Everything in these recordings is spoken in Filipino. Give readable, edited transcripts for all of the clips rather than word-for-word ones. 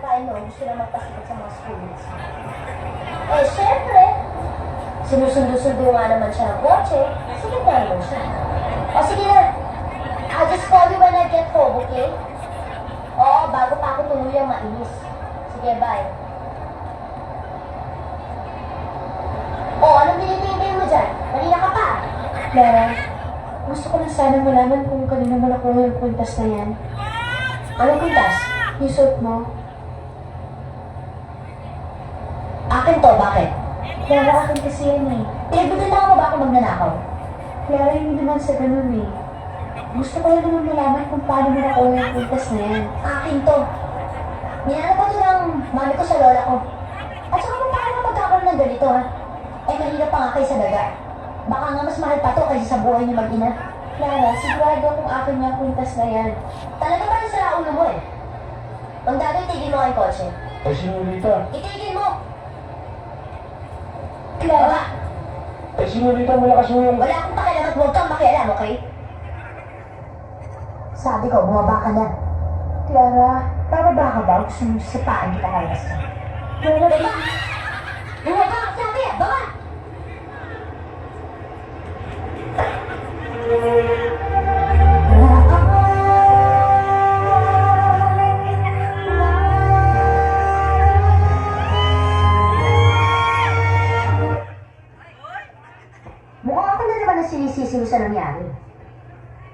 kain no, gusto na magpasikat sa mga schoolmates. Eh, syempre, sinusundo-sundo nga naman siya ng kotse, sige na naman siya. O sige na, I'll just call you when I get home, okay? Oo, bago pa ako tuluyang mainis. Sige, bye. O, anong tinitingin mo dyan? Kanina ka pa. Clara, gusto ko na sana malaman kung kanina mo nakuha yung kwintas na yan. Anong kwintas? Yung suot mo. Akin to, bakit? Clara, akin kasi yan eh. Pinagbibintangan mo ba ako magnanakaw? Clara, hindi naman sa ganun eh. Gusto ko lang naman malaman kung paano mo nakuha yung kwintas na yan. Akin to. Ninanap ko to ng mami ko sa lola ko. At saka kung paano magkakaroon ng ganito, ha? Eh, kanina pa nga kayo sa daga. Baka nga mas mahal pa to kaysa sa buhay niyo mag-ina. Clara, sigurado akong akin yung kwintas na yan. Talaga ba yung sa ulo mo eh? Ang dagay, tigil mo kay kotse. Ay, sinulita. Itigil mo! Clara! Ay, sinulita, malakas mo yung... Wala akong pakialam at huwag kang makialam, okay? Sabi ko, bumaba ka na. Clara! Bababa ka ba? Gusto mo sapaan kita kay Basta. Clara! Baba! Bumaba ka sabi ah! Baba! Mukhang ako na naman ang sinisisi mo sa nangyari.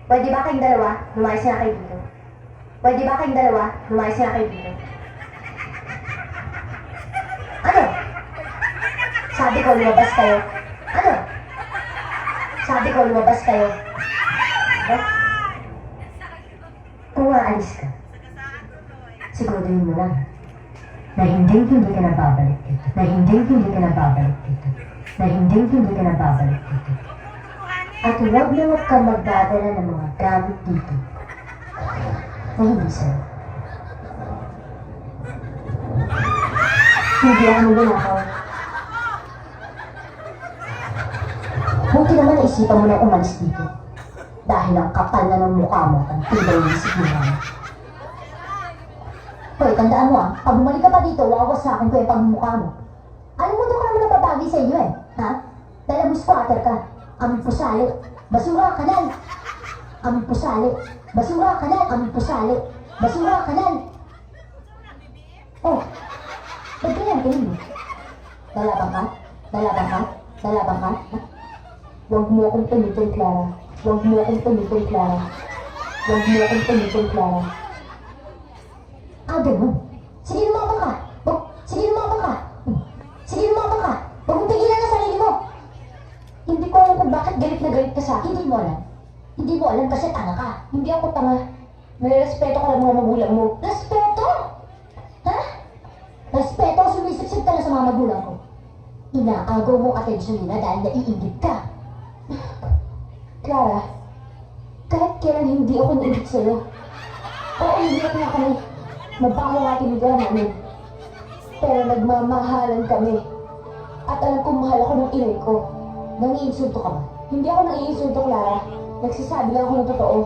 Pwede ba kayong dalawa, lumayas na kayo dito? Pwede ba kayong dalawa, lumayas na kayo dito? Ano? Sabi ko, lumabas kayo. Ano? Sabi ko, lumabas kayo. Eh? Kung aalis ka, siguraduhin mo lang na hindi ka na babalik dito. Na hindi ka na babalik dito. Na hindi ka na babalik dito. At huwag na huwag kang magdadala ng mga gamit dito na hindi sa'yo. Hindi ako magnanakaw. Buti naman naisipan mo na umalis dito. Dahil ang kapal na ng mukha mo ang tibay ng sigura mo. Hoy, tandaan mo ah, pag bumalik ka pa dito, wawasakin ko yung pagmumukha mo. Alam mo, doon ka naman napapagay sa inyo eh, ha? Dahil mo squatter ka, aming pusali, basura ka nan! Aming pusali, basura ka nan, aming pusali, basura ka nan! Oh, ba't ganyan kayo mo? Lalabang ka? Lalabang ka? Lalabang ka? Ha? Huwag mo akong tumitin, Clara. Huwag mo akong tumitin, Clara. Huwag mo akong tumitin, Clara. Ah, ganun. Sige, lumabang ka. Sige, lumabang ka. Sige, lumabang ka. Huwag mong pigilan ang sarili mo. Hindi ko alam kung bakit galit na galit ka sa akin. Hindi mo alam. Hindi mo alam kasi tanga ka. Hindi ako tanga. Nare-respeto ka ng mga magulang mo. Respeto? Ha? Respeto? Sumisip-sip ka na sa mga magulang ko. Inaagaw mo atensyon nila dahil naiingit ka. Clara, kahit kailan hindi ako naingit sa'yo. Oo, hindi ako na kami. Mabaho nga tinigahan namin. Pero nagmamahalan kami. At alam kong mahal ako ng inay ko. Nangiinsulto ka ba? Hindi ako nangiinsulto, Clara. Nagsasabi lang ako ng totoo.